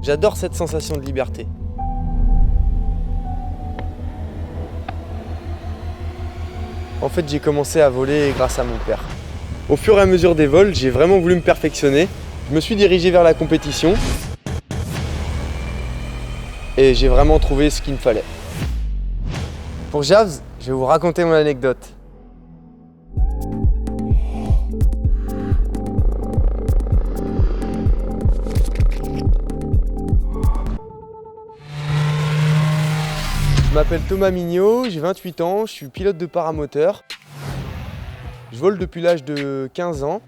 J'adore cette sensation de liberté. En fait, j'ai commencé à voler grâce à mon père. Au fur et à mesure des vols, j'ai vraiment voulu me perfectionner. Je me suis dirigé vers la compétition et j'ai vraiment trouvé ce qu'il me fallait. Pour JAVS, je vais vous raconter mon anecdote. Je m'appelle Thomas Mignot, j'ai 28 ans, je suis pilote de paramoteur. Je vole depuis l'âge de 15 ans.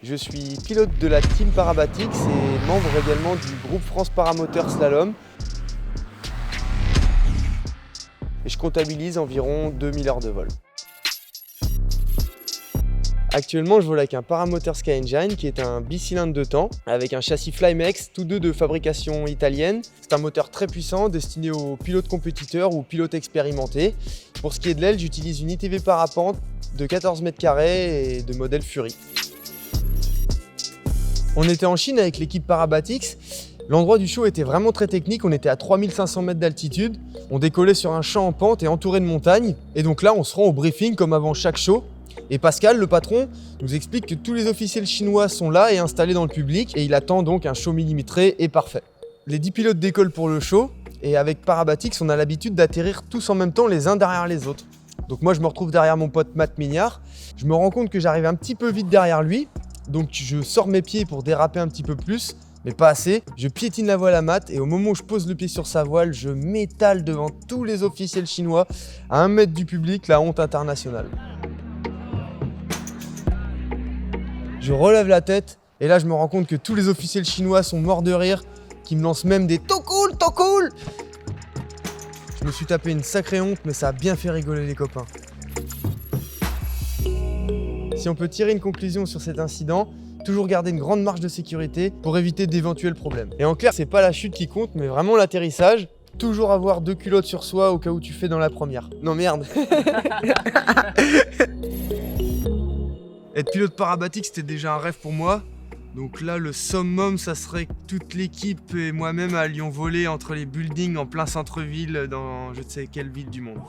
Je suis pilote de la team Parabatix et membre également du groupe France Paramoteur Slalom. Et je comptabilise environ 2000 heures de vol. Actuellement, je vole avec un paramoteur Sky Engine qui est un bicylindre de temps avec un châssis Flymex, tous deux de fabrication italienne. C'est un moteur très puissant destiné aux pilotes compétiteurs ou pilotes expérimentés. Pour ce qui est de l'aile, j'utilise une ITV parapente de 14 mètres carrés et de modèle Fury. On était en Chine avec l'équipe Parabatix. L'endroit du show était vraiment très technique, on était à 3500 mètres d'altitude. On décollait sur un champ en pente et entouré de montagnes. Et donc là, on se rend au briefing comme avant chaque show. Et Pascal, le patron, nous explique que tous les officiels chinois sont là et installés dans le public et il attend donc un show millimétré et parfait. Les 10 pilotes décollent pour le show et avec Parabatix, on a l'habitude d'atterrir tous en même temps les uns derrière les autres. Donc moi, je me retrouve derrière mon pote Matt Mignard. Je me rends compte que j'arrive un petit peu vite derrière lui, donc je sors mes pieds pour déraper un petit peu plus, mais pas assez. Je piétine la voile à Matt et au moment où je pose le pied sur sa voile, je m'étale devant tous les officiels chinois à 1 mètre du public, la honte internationale. Je relève la tête et là je me rends compte que tous les officiels chinois sont morts de rire, qui me lancent même des « T'es cool, t'es cool !» Je me suis tapé une sacrée honte, mais ça a bien fait rigoler les copains. Si on peut tirer une conclusion sur cet incident, toujours garder une grande marge de sécurité pour éviter d'éventuels problèmes. Et en clair, c'est pas la chute qui compte, mais vraiment l'atterrissage. Toujours avoir 2 culottes sur soi au cas où tu fais dans la première. Non merde. Être pilote Parabatix, c'était déjà un rêve pour moi. Donc là, le summum, ça serait que toute l'équipe et moi-même allions voler entre les buildings en plein centre-ville dans je ne sais quelle ville du monde.